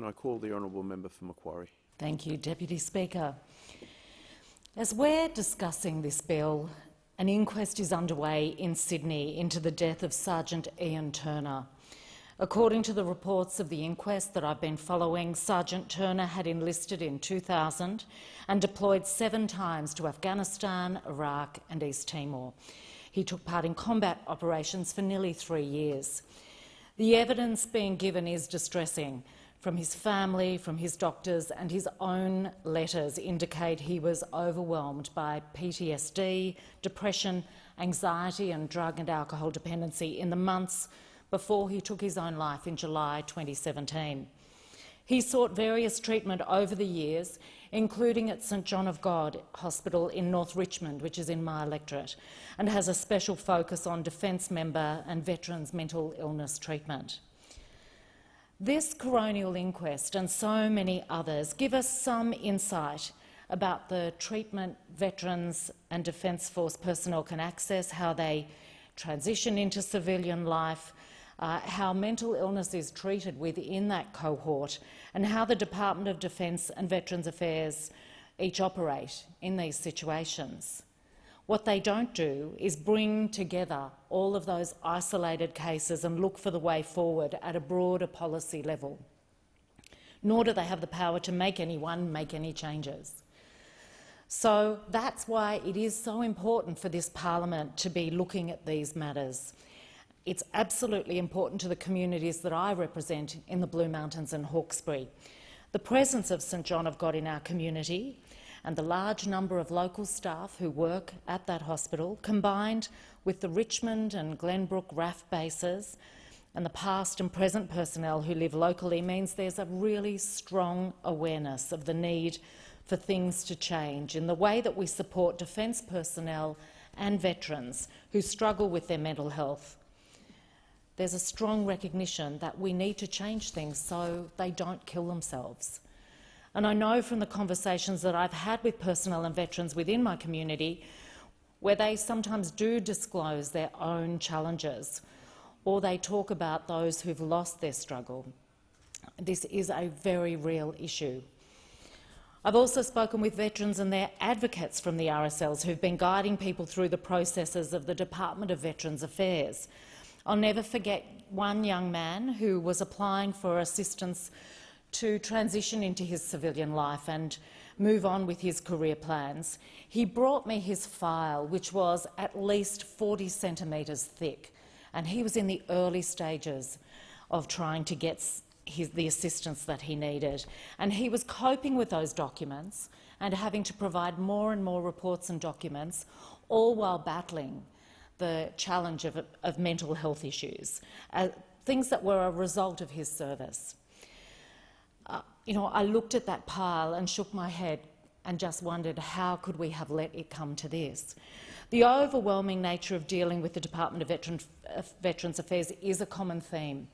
I call the honourable member for Macquarie. Thank you, Deputy Speaker. As we're discussing this bill, an inquest is underway in Sydney into the death of Sergeant Ian Turner. According to the reports of the inquest that I've been following, Sergeant Turner had enlisted in 2000 and deployed 7 times to Afghanistan, Iraq and East Timor. He took part in combat operations for nearly 3 years. The evidence being given is distressing. From his family, from his doctors and his own letters indicate he was overwhelmed by PTSD, depression, anxiety and drug and alcohol dependency in the months before he took his own life in July 2017. He sought various treatment over the years, including at St John of God Hospital in North Richmond, which is in my electorate, and has a special focus on defence member and veterans' mental illness treatment. This coronial inquest and so many others give us some insight about the treatment veterans and Defence Force personnel can access, how they transition into civilian life, how mental illness is treated within that cohort, and how the Department of Defence and Veterans Affairs each operate in these situations. What they don't do is bring together all of those isolated cases and look for the way forward at a broader policy level. Nor do they have the power to make anyone make any changes. So that's why it is so important for this parliament to be looking at these matters. It's absolutely important to the communities that I represent in the Blue Mountains and Hawkesbury. The presence of St John of God in our community and the large number of local staff who work at that hospital, combined with the Richmond and Glenbrook RAF bases and the past and present personnel who live locally, means there's a really strong awareness of the need for things to change in the way that we support defence personnel and veterans who struggle with their mental health. There's a strong recognition that we need to change things so they don't kill themselves. And I know from the conversations that I've had with personnel and veterans within my community, where they sometimes do disclose their own challenges, or they talk about those who've lost their struggle. This is a very real issue. I've also spoken with veterans and their advocates from the RSLs who've been guiding people through the processes of the Department of Veterans Affairs. I'll never forget one young man who was applying for assistance to transition into his civilian life and move on with his career plans. He brought me his file, which was at least 40 centimetres thick, and he was in the early stages of trying to get the assistance that he needed. And he was coping with those documents and having to provide more and more reports and documents, all while battling the challenge of mental health issues, things that were a result of his service. I looked at that pile and shook my head and just wondered, how could we have let it come to this? The overwhelming nature of dealing with the Department of Veterans Affairs is a common theme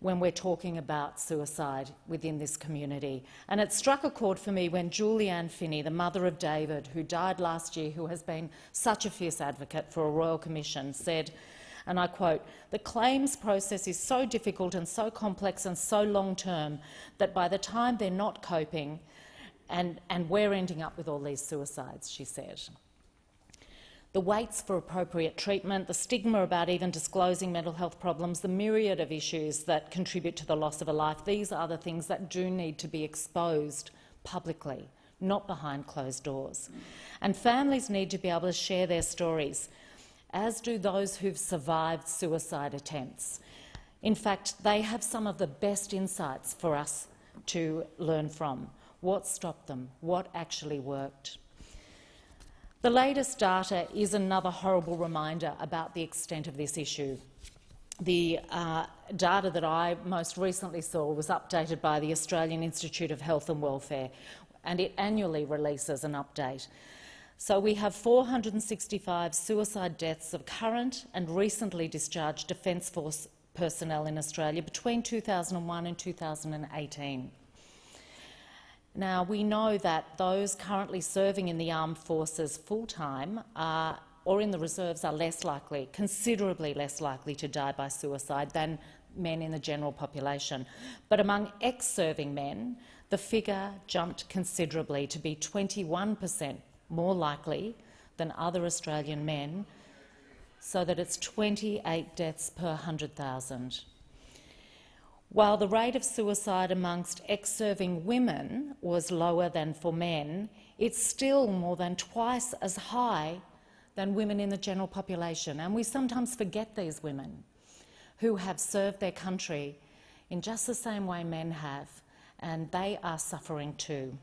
when we're talking about suicide within this community. And it struck a chord for me when Julianne Finney, the mother of David, who died last year, who has been such a fierce advocate for a Royal Commission, said, and I quote, "The claims process is so difficult and so complex and so long-term that by the time they're not coping, and we're ending up with all these suicides," she said. The waits for appropriate treatment, the stigma about even disclosing mental health problems, the myriad of issues that contribute to the loss of a life, these are the things that do need to be exposed publicly, not behind closed doors. And families need to be able to share their stories, as do those who've survived suicide attempts. In fact, they have some of the best insights for us to learn from. What stopped them? What actually worked? The latest data is another horrible reminder about the extent of this issue. The data that I most recently saw was updated by the Australian Institute of Health and Welfare, and it annually releases an update. So we have 465 suicide deaths of current and recently discharged Defence Force personnel in Australia between 2001 and 2018. Now, we know that those currently serving in the armed forces full-time or in the reserves are less likely, considerably less likely to die by suicide than men in the general population. But among ex-serving men, the figure jumped considerably to be 21% more likely than other Australian men, so that it's 28 deaths per 100,000. While the rate of suicide amongst ex-serving women was lower than for men, it's still more than twice as high than women in the general population. And we sometimes forget these women who have served their country in just the same way men have, and they are suffering too.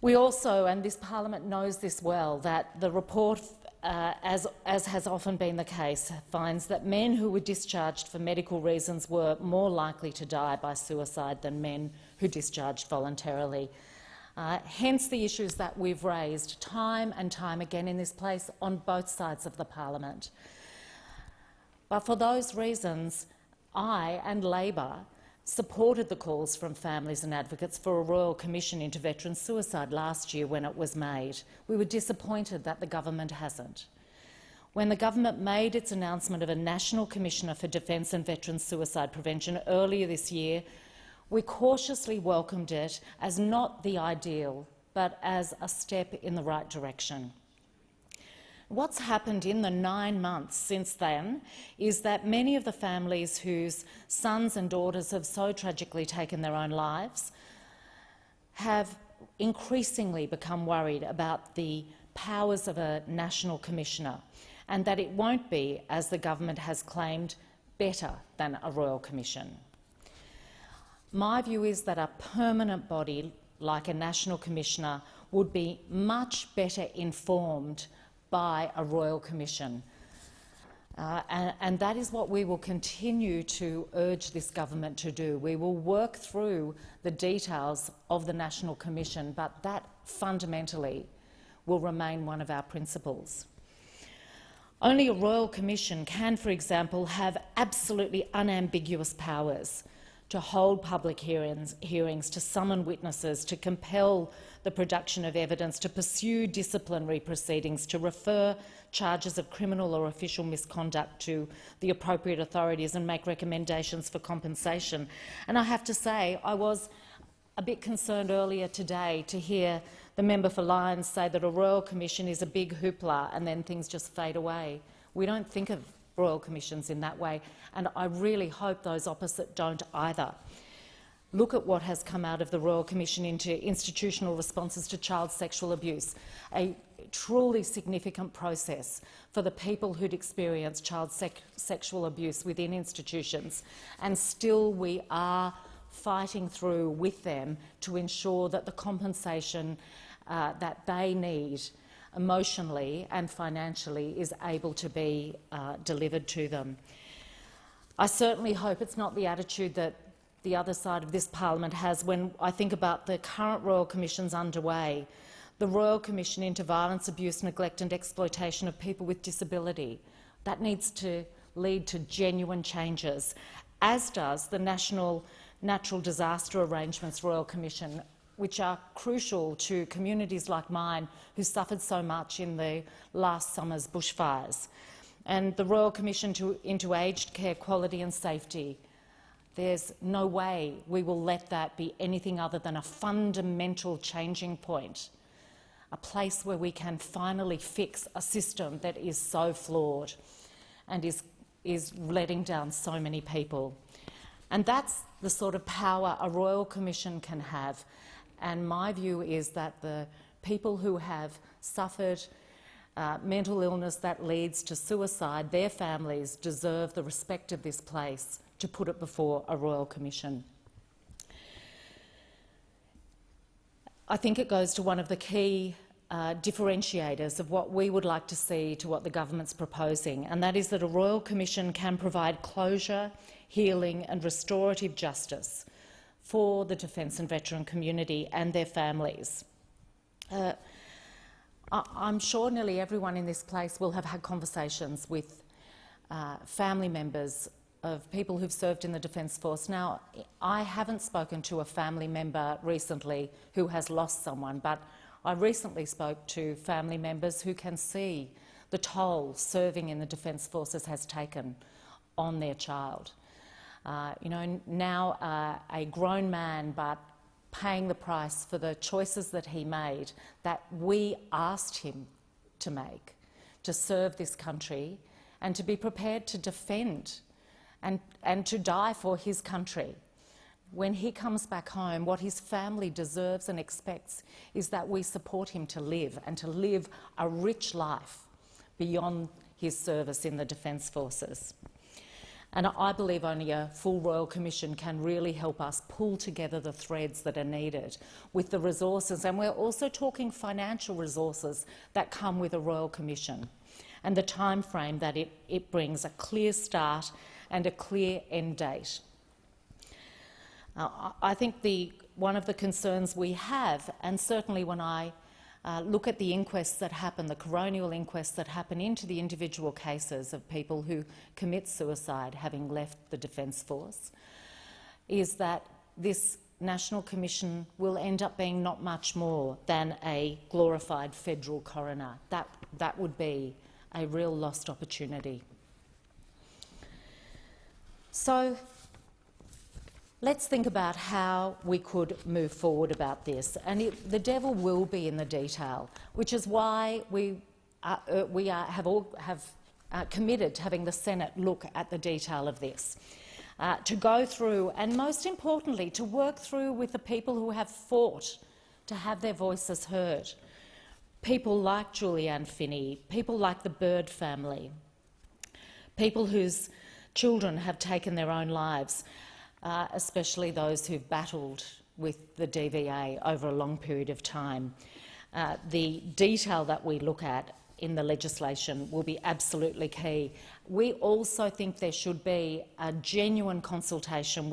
We also, and this parliament knows this well, that the report, as has often been the case, finds that men who were discharged for medical reasons were more likely to die by suicide than men who discharged voluntarily. Hence the issues that we've raised time and time again in this place on both sides of the parliament. But for those reasons, I and Labor supported the calls from families and advocates for a Royal Commission into veteran suicide last year when it was made. We were disappointed that the government hasn't. When the government made its announcement of a National Commissioner for Defence and Veteran Suicide Prevention earlier this year, we cautiously welcomed it as not the ideal, but as a step in the right direction. What's happened in the 9 months since then is that many of the families whose sons and daughters have so tragically taken their own lives have increasingly become worried about the powers of a national commissioner, and that it won't be, as the government has claimed, better than a royal commission. My view is that a permanent body like a national commissioner would be much better informed by a royal commission. And that is what we will continue to urge this government to do. We will work through the details of the National Commission, but that fundamentally will remain one of our principles. Only a royal commission can, for example, have absolutely unambiguous powers to hold public hearings, to summon witnesses, to compel the production of evidence, to pursue disciplinary proceedings, to refer charges of criminal or official misconduct to the appropriate authorities and make recommendations for compensation. And I have to say, I was a bit concerned earlier today to hear the member for Lyons say that a royal commission is a big hoopla and then things just fade away. We don't think of royal commissions in that way, and I really hope those opposite don't either. Look at what has come out of the Royal Commission into institutional responses to child sexual abuse, a truly significant process for the people who'd experienced child sexual abuse within institutions, and still we are fighting through with them to ensure that the compensation that they need emotionally and financially is able to be delivered to them. I certainly hope it's not the attitude that the other side of this parliament has when I think about the current Royal Commissions underway, the Royal Commission into Violence, Abuse, Neglect and Exploitation of People with Disability. That needs to lead to genuine changes, as does the National Natural Disaster Arrangements Royal Commission, which are crucial to communities like mine who suffered so much in the last summer's bushfires. And the Royal Commission into Aged Care Quality and Safety. There's no way we will let that be anything other than a fundamental changing point, a place where we can finally fix a system that is so flawed and is letting down so many people. And that's the sort of power a Royal Commission can have. And my view is that the people who have suffered mental illness that leads to suicide, their families deserve the respect of this place to put it before a Royal Commission. I think it goes to one of the key differentiators of what we would like to see to what the government's proposing, and that is that a Royal Commission can provide closure, healing and restorative justice for the defence and veteran community and their families. I'm sure nearly everyone in this place will have had conversations with family members of people who've served in the Defence Force. Now, I haven't spoken to a family member recently who has lost someone, but I recently spoke to family members who can see the toll serving in the Defence Forces has taken on their child. Now a grown man, but paying the price for the choices that he made, that we asked him to make, to serve this country and to be prepared to defend and to die for his country. When he comes back home, what his family deserves and expects is that we support him to live, and to live a rich life beyond his service in the Defence Forces. And I believe only a full Royal Commission can really help us pull together the threads that are needed with the resources. And we're also talking financial resources that come with a Royal Commission, and the time frame that it brings, a clear start and a clear end date. I think one of the concerns we have, and certainly when I look at the inquests that happen, the coronial inquests that happen into the individual cases of people who commit suicide having left the Defence Force, is that this National Commission will end up being not much more than a glorified federal coroner. That would be a real lost opportunity. So let's think about how we could move forward about this. And the devil will be in the detail, which is why we have committed to having the Senate look at the detail of this, to go through and, most importantly, to work through with the people who have fought to have their voices heard. People like Julianne Finney, people like the Bird family, people whose children have taken their own lives, especially those who've battled with the DVA over a long period of time. The detail that we look at in the legislation will be absolutely key. We also think there should be a genuine consultation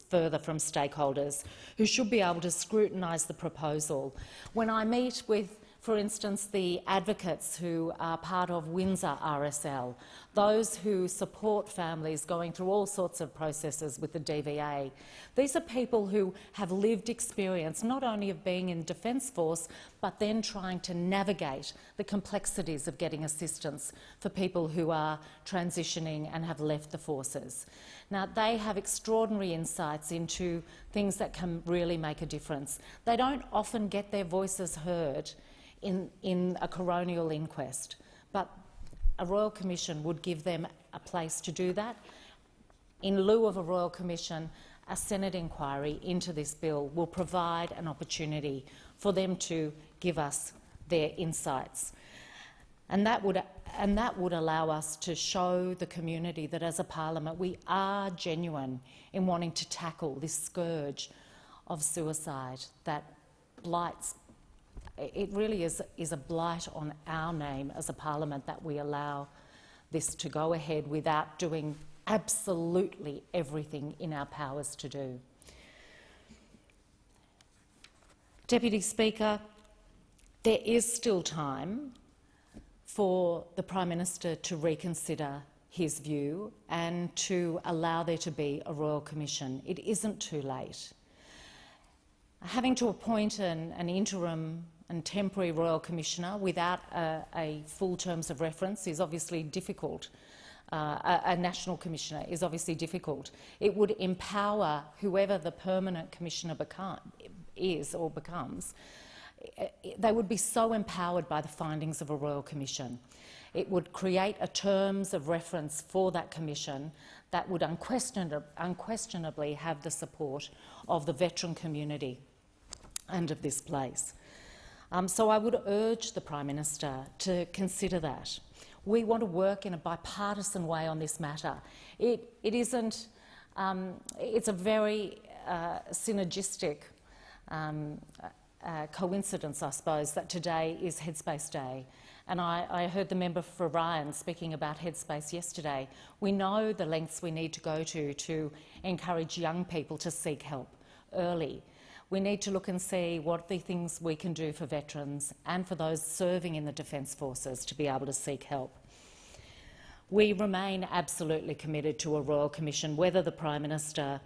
further from stakeholders who should be able to scrutinise the proposal. When I meet with, for instance, the advocates who are part of Windsor RSL, those who support families going through all sorts of processes with the DVA, these are people who have lived experience not only of being in Defence Force, but then trying to navigate the complexities of getting assistance for people who are transitioning and have left the forces. Now, they have extraordinary insights into things that can really make a difference. They don't often get their voices heard in a coronial inquest, but a Royal Commission would give them a place to do that. In lieu of a Royal Commission, a Senate inquiry into this bill will provide an opportunity for them to give us their insights. And that would allow us to show the community that as a parliament we are genuine in wanting to tackle this scourge of suicide that blights. It really is a blight on our name as a parliament that we allow this to go ahead without doing absolutely everything in our powers to do. Deputy Speaker, there is still time for the Prime Minister to reconsider his view and to allow there to be a Royal Commission. It isn't too late. Having to appoint an interim and temporary Royal Commissioner without a full terms of reference is obviously difficult. A National Commissioner is obviously difficult. It would empower whoever the permanent Commissioner becomes. They would be so empowered by the findings of a Royal Commission. It would create a terms of reference for that Commission that would unquestionably have the support of the veteran community and of this place. So I would urge the Prime Minister to consider that. We want to work in a bipartisan way on this matter. It's a very synergistic coincidence, I suppose, that today is Headspace Day. And I heard the member for Ryan speaking about Headspace yesterday. We know the lengths we need to go to encourage young people to seek help early. We need to look and see what are the things we can do for veterans and for those serving in the Defence Forces to be able to seek help. We remain absolutely committed to a Royal Commission, whether the Prime Minister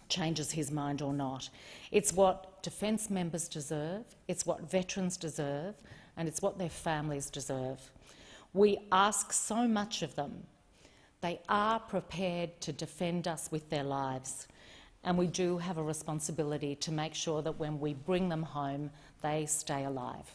changes his mind or not. It's what Defence members deserve, it's what veterans deserve, and it's what their families deserve. We ask so much of them They are prepared to defend us with their lives, and we do have a responsibility to make sure that when we bring them home, they stay alive.